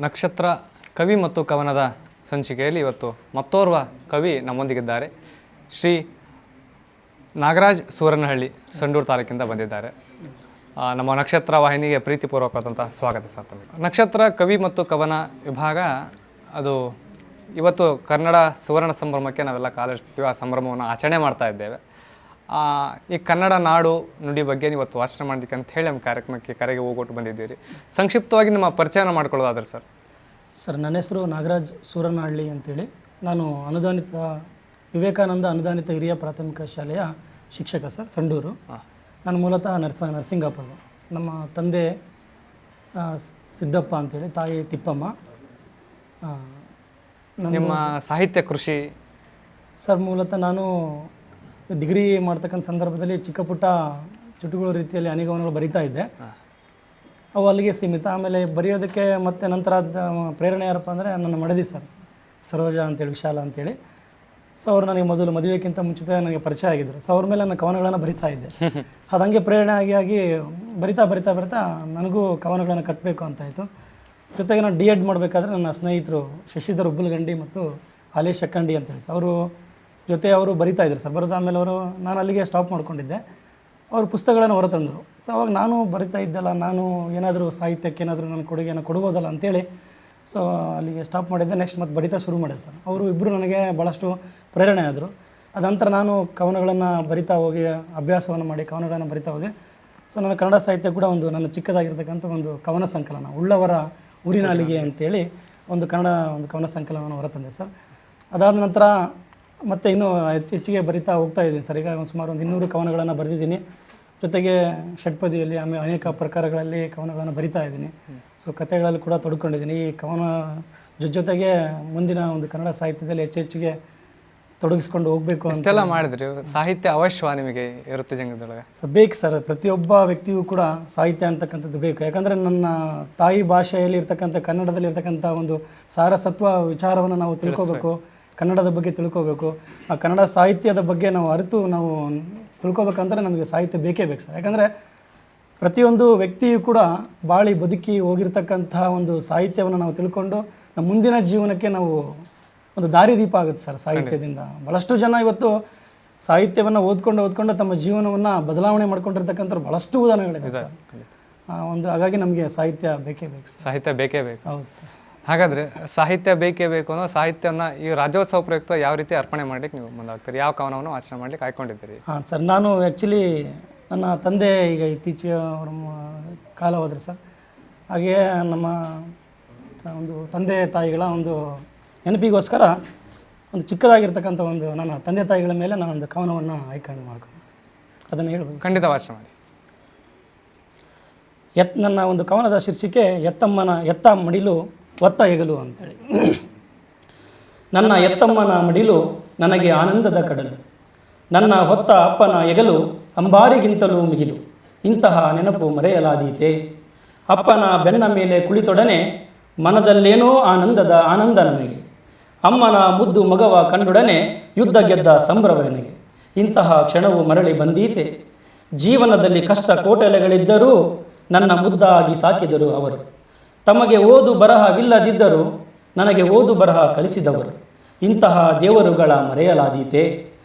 ನಕ್ಷತ್ರ ಕವಿ ಮತ್ತು ಕವನದ ಸಂಚಿಕೆಯಲ್ಲಿ ಇವತ್ತು ಮತ್ತೋರ್ವ ಕವಿ ನಮ್ಮೊಂದಿಗಿದ್ದಾರೆ. ಶ್ರೀ ನಾಗರಾಜ್ ಸೂರನಹಳ್ಳಿ, ಸಂಡೂರು ತಾಲೂಕಿಂದ ಬಂದಿದ್ದಾರೆ. ನಮ್ಮ ನಕ್ಷತ್ರ ವಾಹಿನಿಗೆ ಪ್ರೀತಿಪೂರ್ವಕವಾದಂಥ ಸ್ವಾಗತ ಸರ್ ತಮಗೆ. ನಕ್ಷತ್ರ ಕವಿ ಮತ್ತು ಕವನ ವಿಭಾಗ ಅದು ಇವತ್ತು ಕನ್ನಡ ಸುವರ್ಣ ಸಂಭ್ರಮಕ್ಕೆ ನಾವೆಲ್ಲ ಕಾಲಿರ್ತೀವಿ. ಆ ಸಂಭ್ರಮವನ್ನು ಆಚರಣೆ ಮಾಡ್ತಾ ಇದ್ದೇವೆ. ಈ ಕನ್ನಡ ನಾಡು ನುಡಿ ಬಗ್ಗೆ ಇವತ್ತು ವಾಚನ ಮಾಡಲಿಕ್ಕೆ ಅಂತ ಹೇಳಿ ನಮ್ಮ ಕಾರ್ಯಕ್ರಮಕ್ಕೆ ಕರೆಗೆ ಹೋಗೊಟ್ಟು ಬಂದಿದ್ದೀರಿ. ಸಂಕ್ಷಿಪ್ತವಾಗಿ ನಿಮ್ಮ ಪರಿಚಯನ ಮಾಡ್ಕೊಳ್ಳೋದಾದ್ರೆ ಸರ್. ನನ್ನ ಹೆಸರು ನಾಗರಾಜ್ ಸೂರನಹಳ್ಳಿ ಅಂತೇಳಿ. ನಾನು ಅನುದಾನಿತ ವಿವೇಕಾನಂದ ಅನುದಾನಿತ ಹಿರಿಯ ಪ್ರಾಥಮಿಕ ಶಾಲೆಯ ಶಿಕ್ಷಕ ಸರ್, ಸಂಡೂರು. ನಾನು ಮೂಲತಃ ನರಸಿಂಗಾಪುರ. ನಮ್ಮ ತಂದೆ ಸಿದ್ದಪ್ಪ ಅಂತೇಳಿ, ತಾಯಿ ತಿಪ್ಪಮ್ಮ. ನಿಮ್ಮ ಸಾಹಿತ್ಯ ಕೃಷಿ ಸರ್, ಮೂಲತಃ ನಾನು ಡಿಗ್ರಿ ಮಾಡ್ತಕ್ಕಂಥ ಸಂದರ್ಭದಲ್ಲಿ ಚಿಕ್ಕ ಪುಟ್ಟ ಚುಟುಕುಗಳ ರೀತಿಯಲ್ಲಿ ಅನಿಗವನಗಳು ಬರಿತಾ ಇದ್ದೆ. ಅವು ಅಲ್ಲಿಗೆ ಸೀಮಿತ. ಆಮೇಲೆ ಬರೆಯೋದಕ್ಕೆ ಮತ್ತು ನಂತರ ಪ್ರೇರಣೆ ಯಾರಪ್ಪ ಅಂದರೆ ನನ್ನ ಮಡದಿ ಸರ್, ಸರೋಜಾ ಅಂತೇಳಿ, ವಿಶಾಲ ಅಂತೇಳಿ. ಸೊ ಅವ್ರು ನನಗೆ ಮೊದಲು ಮದುವೆಗಿಂತ ಮುಂಚಿತ ನನಗೆ ಪರಿಚಯ ಆಗಿದ್ದರು. ಸೊ ಅವ್ರ ಮೇಲೆ ನನ್ನ ಕವನಗಳನ್ನು ಬರಿತಾ ಇದ್ದೆ. ಅದು ಹಂಗೆ ಪ್ರೇರಣೆ ಆಗಿ ಬರಿತಾ ನನಗೂ ಕವನಗಳನ್ನು ಕಟ್ಟಬೇಕು ಅಂತಾಯಿತು. ಜೊತೆಗೆ ನಾನು ಡಿ ಎಡ್ ಮಾಡಬೇಕಾದ್ರೆ ನನ್ನ ಸ್ನೇಹಿತರು ಶಶಿಧರ್ ಉಬ್ಬಲ್ಗಂಡಿ ಮತ್ತು ಹಾಲೇಶ್ ಶಕ್ಕಂಡಿ ಅಂತೇಳಿ ಅವರು ಜೊತೆ ಅವರು ಬರಿತಾ ಇದ್ರು ಸರ್. ಬರೋದು ಆಮೇಲೆ ನಾನು ಅಲ್ಲಿಗೆ ಸ್ಟಾಪ್ ಮಾಡ್ಕೊಂಡಿದ್ದೆ. ಅವರು ಪುಸ್ತಕಗಳನ್ನು ಹೊರತಂದರು. ಸೊ ಅವಾಗ ನಾನು ಬರಿತಾ ಇದ್ದಲ್ಲ, ನಾನು ಏನಾದರೂ ಸಾಹಿತ್ಯಕ್ಕೆ ಏನಾದರೂ ನನ್ನ ಕೊಡುಗೆಯನ್ನು ಕೊಡ್ಬೋದಲ್ಲ ಅಂತೇಳಿ ಸೊ ಅಲ್ಲಿಗೆ ಸ್ಟಾಪ್ ಮಾಡಿದ್ದೆ. ನೆಕ್ಸ್ಟ್ ಮತ್ತೆ ಬರಿತಾ ಶುರು ಮಾಡಿದೆ ಸರ್. ಅವರು ಇಬ್ಬರು ನನಗೆ ಭಾಳಷ್ಟು ಪ್ರೇರಣೆ ಆದರು. ಅದಂತರ ನಾನು ಕವನಗಳನ್ನು ಬರಿತಾ ಹೋಗಿ ಅಭ್ಯಾಸವನ್ನು ಮಾಡಿ ಕವನಗಳನ್ನು ಬರಿತಾ ಹೋದೆ. ಸೊ ನನ್ನ ಕನ್ನಡ ಸಾಹಿತ್ಯ ಕೂಡ ಒಂದು ನನ್ನ ಚಿಕ್ಕದಾಗಿರ್ತಕ್ಕಂಥ ಒಂದು ಕವನ ಸಂಕಲನ, ಉಳ್ಳವರ ಊರಿನಾಲಿಗೆ ಅಂತೇಳಿ ಒಂದು ಕವನ ಸಂಕಲನವನ್ನು ಹೊರತಂದೆ ಸರ್. ಅದಾದ ನಂತರ ಮತ್ತು ಇನ್ನೂ ಹೆಚ್ಚಿಗೆ ಬರಿತಾ ಹೋಗ್ತಾ ಇದ್ದೀನಿ ಸರ್. ಈಗ ಸುಮಾರು ಒಂದು 200 ಕವನಗಳನ್ನು ಬರೆದಿದ್ದೀನಿ. ಜೊತೆಗೆ ಷಟ್ಪದಿಯಲ್ಲಿ ಆಮೇಲೆ ಅನೇಕ ಪ್ರಕಾರಗಳಲ್ಲಿ ಕವನಗಳನ್ನು ಬರಿತಾ ಇದ್ದೀನಿ. ಸೊ ಕಥೆಗಳಲ್ಲಿ ಕೂಡ ತೊಡ್ಕೊಂಡಿದ್ದೀನಿ. ಈ ಕವನ ಜೊತೆಗೆ ಮುಂದಿನ ಒಂದು ಕನ್ನಡ ಸಾಹಿತ್ಯದಲ್ಲಿ ಹೆಚ್ಚಿಗೆ ತೊಡಗಿಸ್ಕೊಂಡು ಹೋಗಬೇಕು ಅಂತೆಲ್ಲ ಮಾಡಿದ್ರಿ. ಸಾಹಿತ್ಯ ಅವಶ್ಯವಾ ನಿಮಗೆ ವೃತ್ತಿ ಜಂಗದೊಳಗೆ? ಸರ್ ಬೇಕು ಸರ್. ಪ್ರತಿಯೊಬ್ಬ ವ್ಯಕ್ತಿಗೂ ಕೂಡ ಸಾಹಿತ್ಯ ಅಂತಕ್ಕಂಥದ್ದು ಬೇಕು. ಯಾಕಂದರೆ ನನ್ನ ತಾಯಿ ಭಾಷೆಯಲ್ಲಿ ಇರ್ತಕ್ಕಂಥ ಕನ್ನಡದಲ್ಲಿ ಇರ್ತಕ್ಕಂಥ ಒಂದು ಸಾರಸತ್ವ ವಿಚಾರವನ್ನು ನಾವು ತಿಳ್ಕೋಬೇಕು. ಕನ್ನಡದ ಬಗ್ಗೆ ತಿಳ್ಕೋಬೇಕು. ಆ ಕನ್ನಡ ಸಾಹಿತ್ಯದ ಬಗ್ಗೆ ನಾವು ಅರಿತು ನಾವು ತಿಳ್ಕೊಬೇಕಂದ್ರೆ ನಮಗೆ ಸಾಹಿತ್ಯ ಬೇಕೇ ಬೇಕು ಸರ್. ಯಾಕಂದರೆ ಪ್ರತಿಯೊಂದು ವ್ಯಕ್ತಿಯೂ ಕೂಡ ಬಾಳಿ ಬದುಕಿ ಹೋಗಿರ್ತಕ್ಕಂಥ ಒಂದು ಸಾಹಿತ್ಯವನ್ನು ನಾವು ತಿಳ್ಕೊಂಡು ನಮ್ಮ ಮುಂದಿನ ಜೀವನಕ್ಕೆ ನಾವು ಒಂದು ದಾರಿದೀಪ ಆಗುತ್ತೆ ಸರ್ ಸಾಹಿತ್ಯದಿಂದ. ಭಾಳಷ್ಟು ಜನ ಇವತ್ತು ಸಾಹಿತ್ಯವನ್ನು ಓದ್ಕೊಂಡು ತಮ್ಮ ಜೀವನವನ್ನು ಬದಲಾವಣೆ ಮಾಡ್ಕೊಂಡಿರ್ತಕ್ಕಂಥ ಭಾಳಷ್ಟು ಉದಾಹರಣೆಗಳಿದೆ ಸರ್. ಹಾಗಾಗಿ ನಮಗೆ ಸಾಹಿತ್ಯ ಬೇಕೇ ಬೇಕು ಸರ್. ಸಾಹಿತ್ಯ ಬೇಕೇ ಬೇಕು. ಹೌದು ಸರ್. ಹಾಗಾದರೆ ಸಾಹಿತ್ಯ ಬೇಕೇ ಬೇಕು ಅನ್ನೋ ಸಾಹಿತ್ಯವನ್ನು ಈ ರಾಜ್ಯೋತ್ಸವ ಪ್ರಯುಕ್ತ ಯಾವ ರೀತಿ ಅರ್ಪಣೆ ಮಾಡ್ಲಿಕ್ಕೆ ನೀವು ಮುಂದಾಗ್ತೀರಿ? ಯಾವ ಕವನವನ್ನು ವಾಚನ ಮಾಡ್ಲಿಕ್ಕೆ ಆಯ್ಕೊಂಡಿದ್ದೀರಿ? ಹಾಂ ಸರ್, ನಾನು ಆ್ಯಕ್ಚುಲಿ ನನ್ನ ತಂದೆ ಈಗ ಇತ್ತೀಚೆಗೆ ಅವ್ರ ಕಾಲ ಹೋದ್ರೆ ಸರ್. ಹಾಗೆಯೇ ನಮ್ಮ ಒಂದು ತಂದೆ ತಾಯಿಗಳ ಒಂದು ನೆನಪಿಗೋಸ್ಕರ ಒಂದು ಚಿಕ್ಕದಾಗಿರ್ತಕ್ಕಂಥ ಒಂದು ನನ್ನ ತಂದೆ ತಾಯಿಗಳ ಮೇಲೆ ನಾನೊಂದು ಕವನವನ್ನು ಆಯ್ಕೆ ಮಾಡ್ಕೊಂಡು ಅದನ್ನು ಹೇಳ್ಬೋದು. ಖಂಡಿತ ವಾಚನ ಮಾಡಿ. ನನ್ನ ಒಂದು ಕವನದ ಶೀರ್ಷಿಕೆ ಎತ್ತ ಮಡಿಲು ಒತ್ತ ಹೆಗಲು ಅಂತೇಳಿ. ನನ್ನ ಎತ್ತಮ್ಮನ ಮಡಿಲು ನನಗೆ ಆನಂದದ ಕಡಲು, ನನ್ನ ಹೊತ್ತ ಅಪ್ಪನ ಹೆಗಲು ಅಂಬಾರಿಗಿಂತಲೂ ಮಿಗಿಲು. ಇಂತಹ ನೆನಪು ಮರೆಯಲಾದೀತೆ. ಅಪ್ಪನ ಬೆನ್ನ ಮೇಲೆ ಕುಳಿತೊಡನೆ ಮನದಲ್ಲೇನೋ ಆನಂದ ನನಗೆ. ಅಮ್ಮನ ಮುದ್ದು ಮಗವ ಕಂಡೊಡನೆ ಯುದ್ಧ ಗೆದ್ದ ಸಂಭ್ರಮ ನನಗೆ. ಇಂತಹ ಕ್ಷಣವು ಮರಳಿ ಬಂದೀತೆ. ಜೀವನದಲ್ಲಿ ಕಷ್ಟ ಕೋಟಲೆಗಳಿದ್ದರೂ ನನ್ನ ಮುದ್ದಾಗಿ ಸಾಕಿದರು ಅವರು. ತಮಗೆ ಓದು ಬರಹವಿಲ್ಲದಿದ್ದರೂ ನನಗೆ ಓದು ಬರಹ ಕಲಿಸಿದವರು. ಇಂತಹ ದೇವರುಗಳ ಮರೆಯಲಾದೀತೆ.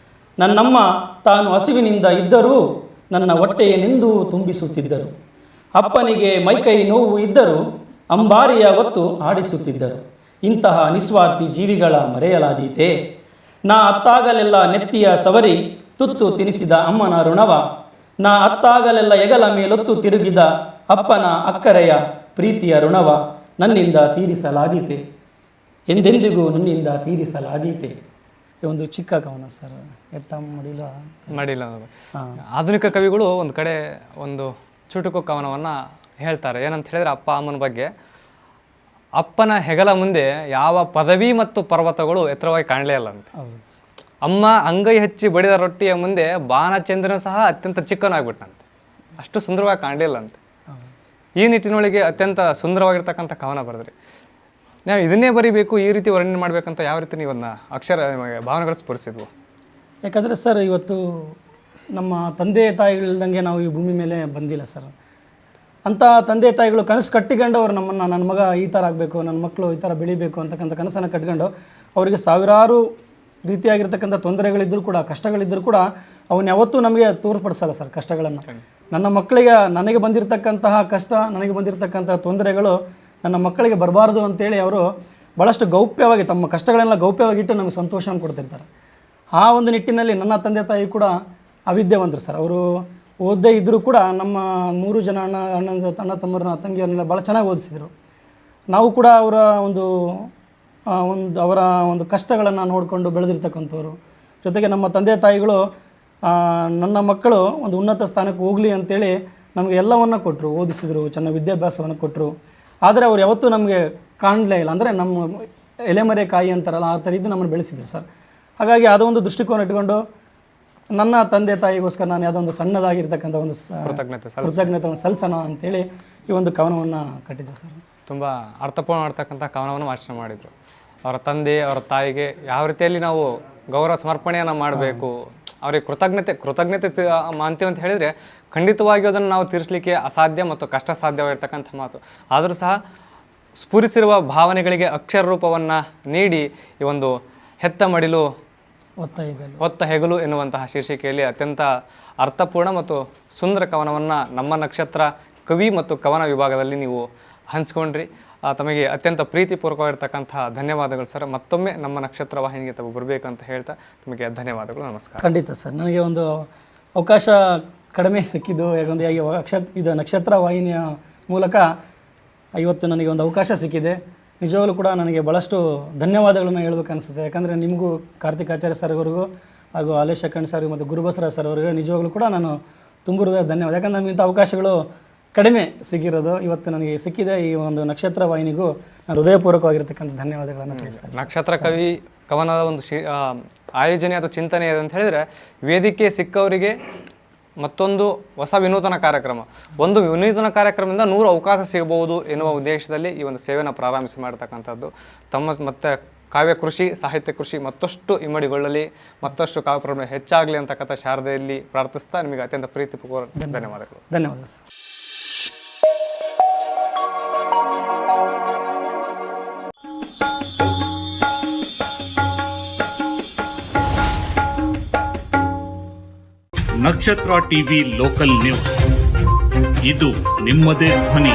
ನನ್ನಮ್ಮ ತಾನು ಹಸಿವಿನಿಂದ ಇದ್ದರೂ ನನ್ನ ಹೊಟ್ಟೆಯನೆಂದೂ ತುಂಬಿಸುತ್ತಿದ್ದರು. ಅಪ್ಪನಿಗೆ ಮೈಕೈ ನೋವು ಇದ್ದರೂ ಅಂಬಾರಿಯ ಹೊತ್ತು ಆಡಿಸುತ್ತಿದ್ದರು. ಇಂತಹ ನಿಸ್ವಾರ್ಥಿ ಜೀವಿಗಳ ಮರೆಯಲಾದೀತೆ. ನಾ ಅತ್ತಾಗಲೆಲ್ಲ ನೆತ್ತಿಯ ಸವರಿ ತುತ್ತು ತಿನಿಸಿದ ಅಮ್ಮನ ಋಣವ, ನಾ ಅತ್ತಾಗಲೆಲ್ಲ ಎಗಲ ಮೇಲೊತ್ತು ತಿರುಗಿದ ಅಪ್ಪನ ಅಕ್ಕರೆಯ ಪ್ರೀತಿಯ ಋಣವ ನನ್ನಿಂದ ತೀರಿಸಲಾದೀತೆ. ಎಂದೆಂದಿಗೂ ನನ್ನಿಂದ ತೀರಿಸಲಾದೀತೆ. ಒಂದು ಚಿಕ್ಕ ಕವನ ಸರ್. ಎತ್ತ ಮಡಿಲ. ಆಧುನಿಕ ಕವಿಗಳು ಒಂದು ಕಡೆ ಒಂದು ಚುಟುಕು ಕವನವನ್ನು ಹೇಳ್ತಾರೆ. ಏನಂತ ಹೇಳಿದ್ರೆ ಅಪ್ಪ ಅಮ್ಮನ ಬಗ್ಗೆ. ಅಪ್ಪನ ಹೆಗಲ ಮುಂದೆ ಯಾವ ಪದವಿ ಮತ್ತು ಪರ್ವತಗಳು ಎತ್ತರವಾಗಿ ಕಾಣಲೇ ಇಲ್ಲ ಅಂತ. ಅಮ್ಮ ಅಂಗೈ ಹಚ್ಚಿ ಬಡಿದ ರೊಟ್ಟಿಯ ಮುಂದೆ ಬಾಣಚಂದ್ರನ ಸಹ ಅತ್ಯಂತ ಚಿಕ್ಕನಾಗ್ಬಿಟ್ಟಂತೆ. ಅಷ್ಟು ಸುಂದರವಾಗಿ ಕಾಣಲಿಲ್ಲ ಅಂತ. ಈ ನಿಟ್ಟಿನೊಳಗೆ ಅತ್ಯಂತ ಸುಂದರವಾಗಿರ್ತಕ್ಕಂಥ ಕವನ ಬರೆದ್ರಿ. ನಾವು ಇದನ್ನೇ ಬರೀಬೇಕು, ಈ ರೀತಿ ವರ್ಣನೆ ಮಾಡಬೇಕಂತ ಯಾವ ರೀತಿ ನೀವು ಅದನ್ನ ಭಾವನೆಗಳು ಸ್ಫುರಿಸಿದ್ವು? ಯಾಕಂದರೆ ಸರ್, ಇವತ್ತು ನಮ್ಮ ತಂದೆ ತಾಯಿಗಳಿಲ್ದಂಗೆ ನಾವು ಈ ಭೂಮಿ ಮೇಲೆ ಬಂದಿಲ್ಲ ಸರ್. ಅಂಥ ತಂದೆ ತಾಯಿಗಳು ಕನಸು ಕಟ್ಟಿಕೊಂಡು ಅವ್ರು ನಮ್ಮನ್ನು, ನನ್ನ ಮಗ ಈ ಥರ ಆಗಬೇಕು, ನನ್ನ ಮಕ್ಕಳು ಈ ಥರ ಬೆಳಿಬೇಕು ಅಂತಕ್ಕಂಥ ಕನಸನ್ನು ಕಟ್ಕೊಂಡು ಅವರಿಗೆ ಸಾವಿರಾರು ರೀತಿಯಾಗಿರ್ತಕ್ಕಂಥ ತೊಂದರೆಗಳಿದ್ದರೂ ಕೂಡ, ಕಷ್ಟಗಳಿದ್ದರೂ ಕೂಡ ಅವನ್ನ ಯಾವತ್ತೂ ನಮಗೆ ತೋರ್ಪಡಿಸಲ್ಲ ಸರ್ ಕಷ್ಟಗಳನ್ನು. ನನ್ನ ಮಕ್ಕಳಿಗೆ, ನನಗೆ ಬಂದಿರತಕ್ಕಂತಹ ಕಷ್ಟ, ನನಗೆ ಬಂದಿರತಕ್ಕಂತಹ ತೊಂದರೆಗಳು ನನ್ನ ಮಕ್ಕಳಿಗೆ ಬರಬಾರ್ದು ಅಂತೇಳಿ ಅವರು ಭಾಳಷ್ಟು ಗೌಪ್ಯವಾಗಿ ತಮ್ಮ ಕಷ್ಟಗಳನ್ನೆಲ್ಲ ಗೌಪ್ಯವಾಗಿಟ್ಟು ನಮಗೆ ಸಂತೋಷವನ್ನು ಕೊಡ್ತಿರ್ತಾರೆ. ಆ ಒಂದು ನಿಟ್ಟಿನಲ್ಲಿ ನನ್ನ ತಂದೆ ತಾಯಿ ಕೂಡ ಅವಿದ್ಯಾವಂತರು ಸರ್. ಅವರು ಓದದೇ ಇದ್ದರೂ ಕೂಡ ನಮ್ಮ 3 ಜನ ಅಣ್ಣ ತಮ್ಮರನ್ನ ತಂಗಿಯರನ್ನೆಲ್ಲ ಭಾಳ ಚೆನ್ನಾಗಿ ಓದಿಸಿದರು. ನಾವು ಕೂಡ ಅವರ ಒಂದು ಕಷ್ಟಗಳನ್ನು ನೋಡಿಕೊಂಡು ಬೆಳೆದಿರ್ತಕ್ಕಂಥವ್ರು. ಜೊತೆಗೆ ನಮ್ಮ ತಂದೆ ತಾಯಿಗಳು ನನ್ನ ಮಕ್ಕಳು ಒಂದು ಉನ್ನತ ಸ್ಥಾನಕ್ಕೆ ಹೋಗಲಿ ಅಂತೇಳಿ ನಮಗೆ ಎಲ್ಲವನ್ನು ಕೊಟ್ಟರು, ಓದಿಸಿದರು, ಚೆನ್ನಾಗಿ ವಿದ್ಯಾಭ್ಯಾಸವನ್ನು ಕೊಟ್ಟರು. ಆದರೆ ಅವ್ರು ಯಾವತ್ತೂ ನಮಗೆ ಕಾಣಲೇ ಇಲ್ಲ. ಅಂದರೆ ನಮ್ಮ ಎಲೆಮರೆ ಕಾಯಿ ಅಂತಾರಲ್ಲ, ಆ ಥರ ಇದ್ದು ನಮ್ಮನ್ನು ಬೆಳೆಸಿದ್ರು ಸರ್. ಹಾಗಾಗಿ ಅದೊಂದು ದೃಷ್ಟಿಕೋನ ಇಟ್ಕೊಂಡು ನನ್ನ ತಂದೆ ತಾಯಿಗೋಸ್ಕರ ನಾನು ಯಾವುದೋ ಒಂದು ಸಣ್ಣದಾಗಿರ್ತಕ್ಕಂಥ ಒಂದು ಕೃತಜ್ಞತೆಯನ್ನು ಸಲ್ಲಿಸೋಣ ಅಂತೇಳಿ ಈ ಒಂದು ಕವನವನ್ನು ಕಟ್ಟಿದ್ದೆ ಸರ್. ತುಂಬ ಅರ್ಥಪೂರ್ಣವಾಗಿರ್ತಕ್ಕಂಥ ಕವನವನ್ನು ವಾಚನ ಮಾಡಿದರು. ಅವರ ತಂದೆ, ಅವರ ತಾಯಿಗೆ ಯಾವ ರೀತಿಯಲ್ಲಿ ನಾವು ಗೌರವ ಸಮರ್ಪಣೆಯನ್ನು ಮಾಡಬೇಕು, ಅವರಿಗೆ ಕೃತಜ್ಞತೆ ಅಂತೀವಿ ಅಂತ ಹೇಳಿದರೆ ಖಂಡಿತವಾಗಿಯೂ ಅದನ್ನು ನಾವು ತೀರಿಸಲಿಕ್ಕೆ ಅಸಾಧ್ಯ ಮತ್ತು ಕಷ್ಟ ಸಾಧ್ಯವಾಗಿರ್ತಕ್ಕಂಥ ಮಾತು. ಆದರೂ ಸಹ ಸ್ಫುರಿಸಿರುವ ಭಾವನೆಗಳಿಗೆ ಅಕ್ಷರ ರೂಪವನ್ನು ನೀಡಿ ಈ ಒಂದು ಹೆತ್ತ ಮಡಿಲು ಒತ್ತ ಹೆಗಲು ಎನ್ನುವಂತಹ ಶೀರ್ಷಿಕೆಯಲ್ಲಿ ಅತ್ಯಂತ ಅರ್ಥಪೂರ್ಣ ಮತ್ತು ಸುಂದರ ಕವನವನ್ನು ನಮ್ಮ ನಕ್ಷತ್ರ ಕವಿ ಮತ್ತು ಕವನ ವಿಭಾಗದಲ್ಲಿ ನೀವು ಹಂಚ್ಕೊಂಡ್ರಿ. ತಮಗೆ ಅತ್ಯಂತ ಪ್ರೀತಿಪೂರ್ವಕವಾಗಿರ್ತಕ್ಕಂಥ ಧನ್ಯವಾದಗಳು ಸರ್. ಮತ್ತೊಮ್ಮೆ ನಮ್ಮ ನಕ್ಷತ್ರ ವಾಹಿನಿಗೆ ತಾವು ಬರಬೇಕಂತ ಹೇಳ್ತಾ ತಮಗೆ ಧನ್ಯವಾದಗಳು, ನಮಸ್ಕಾರ. ಖಂಡಿತ ಸರ್, ನನಗೆ ಒಂದು ಅವಕಾಶ ಕಡಿಮೆ ಸಿಕ್ಕಿದ್ದು. ಯಾಕಂದರೆ ಇದು ನಕ್ಷತ್ರ ವಾಹಿನಿಯ ಮೂಲಕ ಇವತ್ತು ನನಗೆ ಒಂದು ಅವಕಾಶ ಸಿಕ್ಕಿದೆ. ನಿಜವಾಗ್ಲೂ ಕೂಡ ನನಗೆ ಭಾಳಷ್ಟು ಧನ್ಯವಾದಗಳನ್ನು ಹೇಳ್ಬೇಕು ಅನಿಸುತ್ತೆ. ಯಾಕಂದರೆ ನಿಮಗೂ, ಕಾರ್ತಿಕ್ ಆಚಾರ್ಯ ಸರ್ ಅವರಿಗೂ, ಹಾಗೂ ಆಲೇಶ್ ಶಕಣ್ ಸರ್ ಮತ್ತು ಗುರುಬಸವರಾಜ್ ಸರ್ ಅವರಿಗೆ ನಿಜವಾಗ್ಲೂ ಕೂಡ ನಾನು ತುಂಬ ಹೃದಯ ಧನ್ಯವಾದ. ಯಾಕಂದರೆ ನಮಗೆ ಇಂಥ ಅವಕಾಶಗಳು ಕಡಿಮೆ ಸಿಕ್ಕಿರೋದು, ಇವತ್ತು ನನಗೆ ಸಿಕ್ಕಿದೆ. ಈ ಒಂದು ನಕ್ಷತ್ರ ವಾಹಿನಿಗೂ ನಾನು ಹೃದಯಪೂರ್ವಕವಾಗಿರ್ತಕ್ಕಂಥ ಧನ್ಯವಾದಗಳನ್ನು ತಿಳಿಸ್ತಾರೆ. ನಕ್ಷತ್ರ ಕವಿ ಕವನದ ಒಂದು ಆಯೋಜನೆ ಅಥವಾ ಚಿಂತನೆ ಅಂತ ಹೇಳಿದರೆ, ವೇದಿಕೆ ಸಿಕ್ಕವರಿಗೆ ಮತ್ತೊಂದು ಹೊಸ ವಿನೂತನ ಕಾರ್ಯಕ್ರಮ, ಒಂದು ವಿನೂತನ ಕಾರ್ಯಕ್ರಮದಿಂದ 100 ಅವಕಾಶ ಸಿಗಬಹುದು ಎನ್ನುವ ಉದ್ದೇಶದಲ್ಲಿ ಈ ಒಂದು ಸೇವೆಯನ್ನು ಪ್ರಾರಂಭಿಸಿ ಮಾಡ್ತಕ್ಕಂಥದ್ದು. ತಮ್ಮ ಮತ್ತು ಕಾವ್ಯ ಕೃಷಿ, ಸಾಹಿತ್ಯ ಕೃಷಿ ಮತ್ತಷ್ಟು ಇಮ್ಮಡಿಗೊಳ್ಳಲಿ, ಮತ್ತಷ್ಟು ಕಾವ್ಯ ಪ್ರಮಾಣ ಹೆಚ್ಚಾಗಲಿ ಅಂತಕ್ಕಂಥ ಶಾರದೆಯಲ್ಲಿ ಪ್ರಾರ್ಥಿಸ್ತಾ ನಿಮಗೆ ಅತ್ಯಂತ ಪ್ರೀತಿಪೂರ್ವಕ ಧನ್ಯವಾದಗಳು. ಧನ್ಯವಾದ ಸರ್. ನಕ್ಷತ್ರ ಟಿವಿ ಲೋಕಲ್ ನ್ಯೂಸ್, ಇದು ನಿಮ್ಮದೇ ಧ್ವನಿ.